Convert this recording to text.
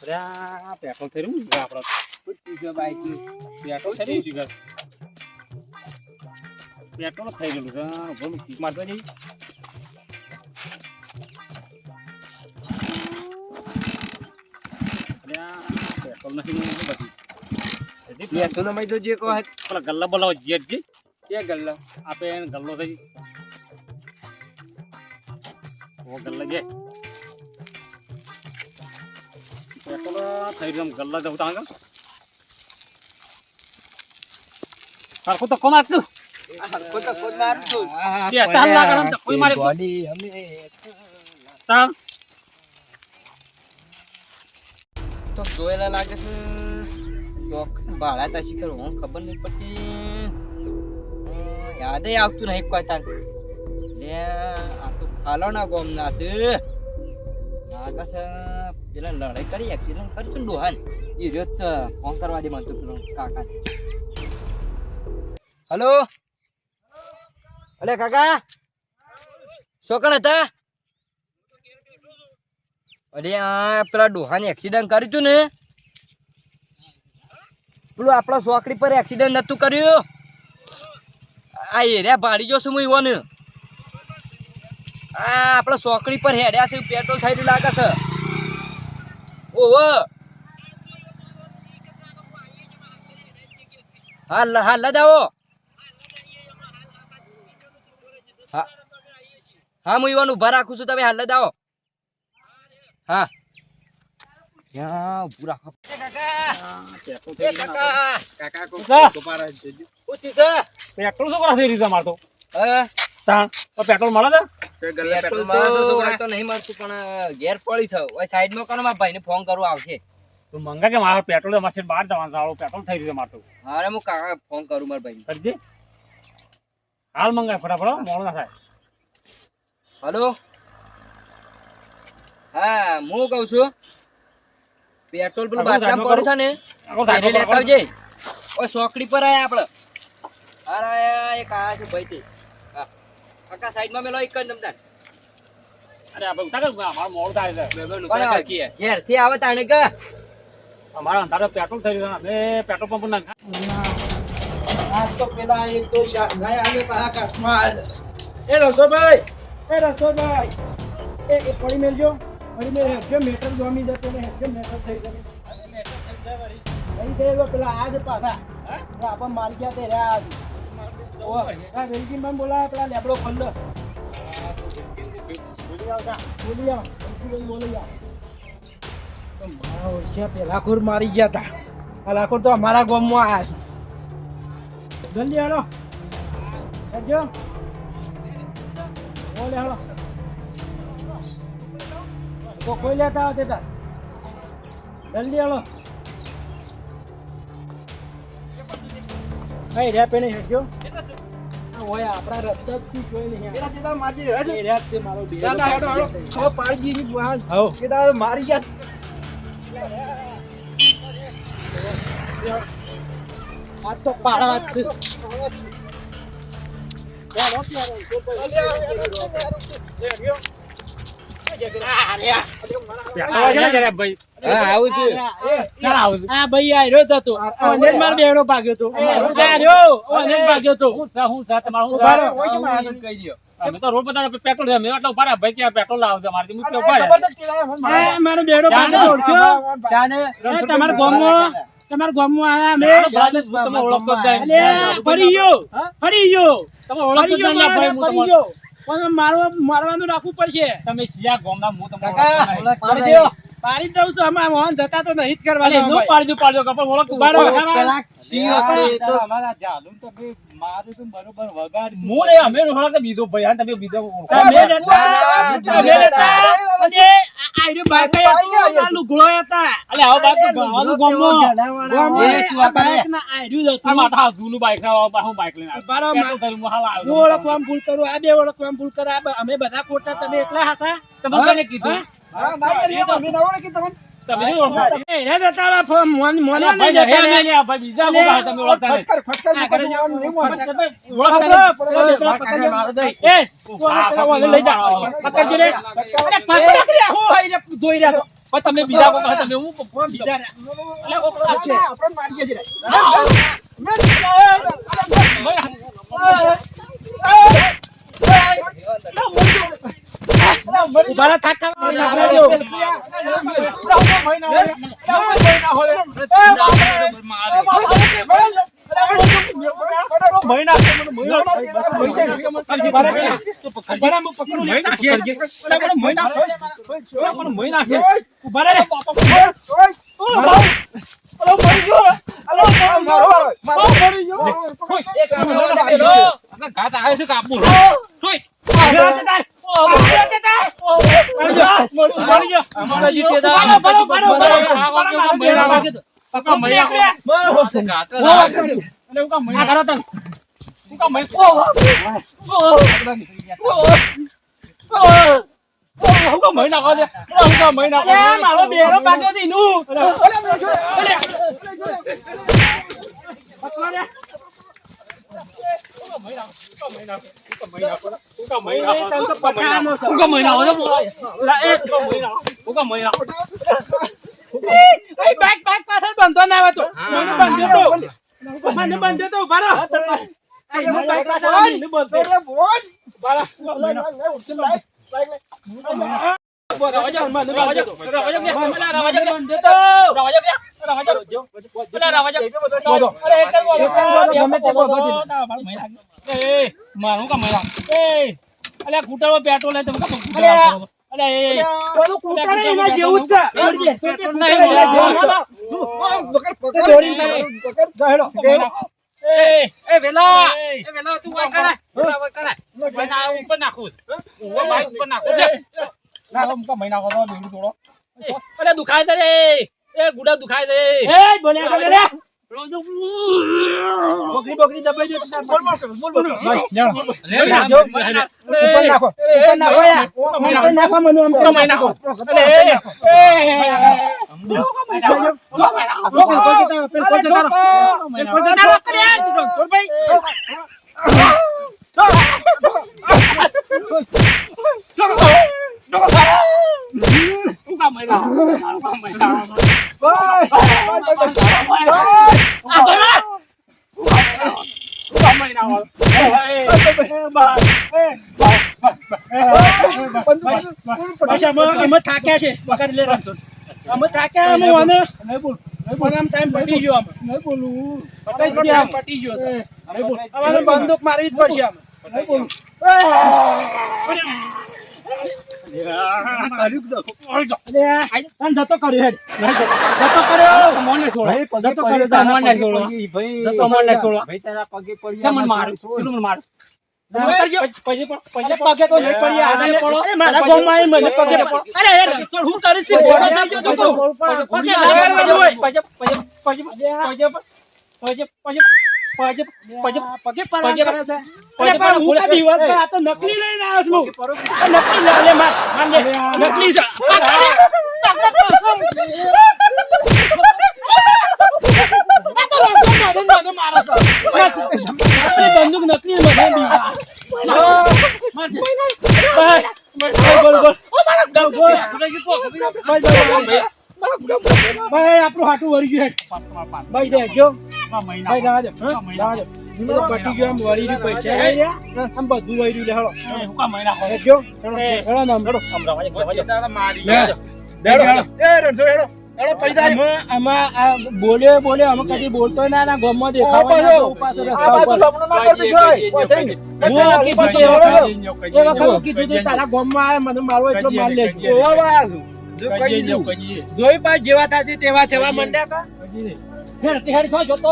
અરે પેટ્રોલ થઈ રહ્યું ને આપણો બાઈક પેટ્રોલ થઈ રહ્યું છે પેટ્રોલ થઈ ગયેલું છે બોલું કીક મારતો નહીં પેટ્રોલ નથી બધી તો તમે તો જે કહો પેલા ગલ્લા બોલાવો જેટ જે કે ગલ્લા આપે ગલ્લો થઈ ઓ ગલ્લા જે પેટ્રોલ થઈ રહ્યું ગલ્લા જવું તાંગ સરખું તો કોણ આપતું કોણ મારતું તે તાલ લાગણ તો કોઈ મારે બોડી અમે તામ તો જોયેલા લાગે છે શોક ભાડા તા શીખર હું ખબર નહીં પડતી યાદ આવતું નહીં કોઈ તાન લે આ તો ફાલોના ગોમના છે લાગે છે પેલા લડાઈ કરી એક્સિડન્ટ કર્યું ને ડોહાન એ રહ્યો છે ફોન કરવા દે મને તો પેલો કાકા હલો અલે કાકા શોકણ હતા અરે આ પેલા ડોહાને એક્સિડન્ટ કર્યું હતું ને પેલું આપણા ચોકડી પર એક્સિડન્ટ નતું કર્યું આ એરિયા ભાડી જો છું હું ઈવોને આ આપણા ચોકડી પર હેડ્યા છે પેટ્રોલ થઈ રહ્યું લાગે છે ઓહો હાલ હાલ જાઓ હા હા હું ઈવોને ઊભા રાખું છું તમે હાલ જાઓ હા યા પૂરા પેટ્રોલ એ કાકા કાકા કો કાકા. તો પારા જજો ઉતી છે પેટ્રોલ શું કરા થઈ રહ્યું મારતો હા તા તો પેટ્રોલ મળે છે પેટ્રોલ તો નહીં મળતું પણ ઘેર પડી છે ઓય સાઈડમાં કરો મારા ભાઈને ફોન કરવો આવશે તું મંગા કે મારા પેટ્રોલ મશીન બહાર જવાનું સારું પેટ્રોલ થઈ રહ્યું મારતો હારે હું કાકા ફોન કરું મારા ભાઈને કરજે હાલ મંગાય ફટાફટ મોડું ના થાય હલો હા હું કહું છું પેટ્રોલ પેલું બાટલામાં પડે છે ને આગળ એને સાઈડ લેતા આવજે ઓય ચોકડી પર આયા આપણે અરે એક આયા છે ભાઈ તે હા કાકા સાઈડમાં મેલો એક જ નમદાર અરે આપણે ઉતાર અમારું મોડું થાય છે પણ ઘેર થી આવે તાણે કે અમારા અંધારે પેટ્રોલ થઈ રહ્યું છે અમે પેટ્રોલ પંપ ના આજ તો પેલા એક તો શાંઘાઈ આવે પાછા કાશ્મીર એ રસોભાઈ એ પડી મેલજો પડી મેલ હેઠે મેટર ગમી જતો ને હેઠે મેટર થઈ ગયો નહીં થઈ ગયો પેલા આજ પાછા આપણ મારી ગયા તે રહ્યા આજ વેલકીમ માં બોલાય પેલા લેબડો ખંડ બોલી આવ બોલી આવ તો મારા ઓળખ્યા પેલા ખોર મારી ગયા હતા આ લાખોર તો અમારા ગામમાં આવ્યા છે જલ્દી હાલો હેઠજો બોલે હાલો તો કોઈ લેતા આવતે તાર જલ્દી હાલો કઈ રહ્યા પેને હેઠજો ઓય આપણા રસ્તા થી કોઈ નહીં પેલા તે તાર મારજી રહે છે રહ્યા છે મારો બે ના હેડો હેડો છો પાડી દી બહાર હો કે તાર મારી ગયા આ તો પાડવા છે પેટ્રોલ લાવજો મારી તમારા ગામમાં આયા અમે ઓળખતો ફરી ગયો તમે ઓળખતો જ નહીં ભાઈ હું ફરી ગયો પણ મારવાનું રાખવું પડશે તમે સિયા ગોમના હું તમને પાડી દેવો પાડી દઉં છું અમે મોહન જતા તો નહીં જ કરવાનું પાડજો કપડ ઓળખતું પેલા સિંહ આપણે તો અમારા જાલું તો બે મારું તો બરોબર વગાડી હું ને અમે ઓળખતો બીજો ભાઈ આ તમે બીજો લુગડો હતા અલે આવો બાઈક ગાવાનું ગોમનો જૂનું બાઈક ના હું બાઈક લઈને હું ઓળખવામાં ભૂલ કરું આ બે ઓળખવામાં ભૂલ કરે અમે બધા ખોટા તમે એકલા હતા તમે કીધું તમે નહીં ઓળખતા. એને જતા રહો, મોને નહીં ભાઈ જતા નહીં, રહે. નહીં, ભાઈ બીજા કોઈ તમે ઓળખતા નહીં. ફટકર નહીં મોને. ઓળખતા નહીં. એ, તું આને પેલા વાલે લઈ જા. પકડજો રે. અરે પકડ રે, હું હોય રે, ધોઈ રહ્યા છો. પણ તમે બીજા કોઈ તમે હું બીજા રે. અલે ઓપરા છે. આપણે મારીએ છે રે. ઉભારા થાક ઘાટ આવે છે કાપવું મારો બેરો પાક્યો છે ઈનું. બાઈક પાછળ બંધો ના આવે તો મને બંધ્યો તો ઉભા રહો. બાઈક પાછળ મને મારું કામ કૂટરો પેટ્રોલ તમે જેવું જ ઉપર નાખું ઉપર નાખું દુખાય છે રે એ ગુડા દુખાય છે છે. બોલ્યા કરે રે. બોકરી દબાઈ દે. ઉપર નાખો. ઉપર નાખો યાર. ઉપર નાખો મને આમ તો મહિના નાખો. અમે થાક્યા છે. વખત લે રાખજો. અમે થાક્યા અમે વાને આમ ટાઈમ પટી ગયો. અમે નહીં બોલું પટી ગયો છે. અમારે બંદૂક મારવી જ પડશે. અમે નહીં બોલું. જતો કર્યો હેડ. જતો કર્યો. મોને છોડો. જતો કર્યો. મોને છોડો. જતો મોને છોડો. મને મારું. મને મારું. પગે તો નહીં પડી. અરે મારા ગામમાં આવીને મને પગે પડો. અરે યાર હું કરીશ? ઘોડો થઈ ગયો તો પગે લાગવાનું હોય. પગે હું કા દિવસ આ તો નકલી લઈને આવ્યો છું. નકલી લે માર નકલી છે. બંદૂક નકલી ભાઈ આપણું હાટું વળી ગયું. ભાઈ દેજો ભાઈ જવા દે. પટી ગયો. આમ વળી રહ્યું પૈસા આમ બધું વળી રહ્યું. બોલ્યો અમે કદી બોલતો ના ગમો દેખાવ તારા ગમમાં આવે મને મારવો એટલો માર લે. જોઈ ભાઈ જેવા થાય તેવા થવા માંડ્યા. જોતો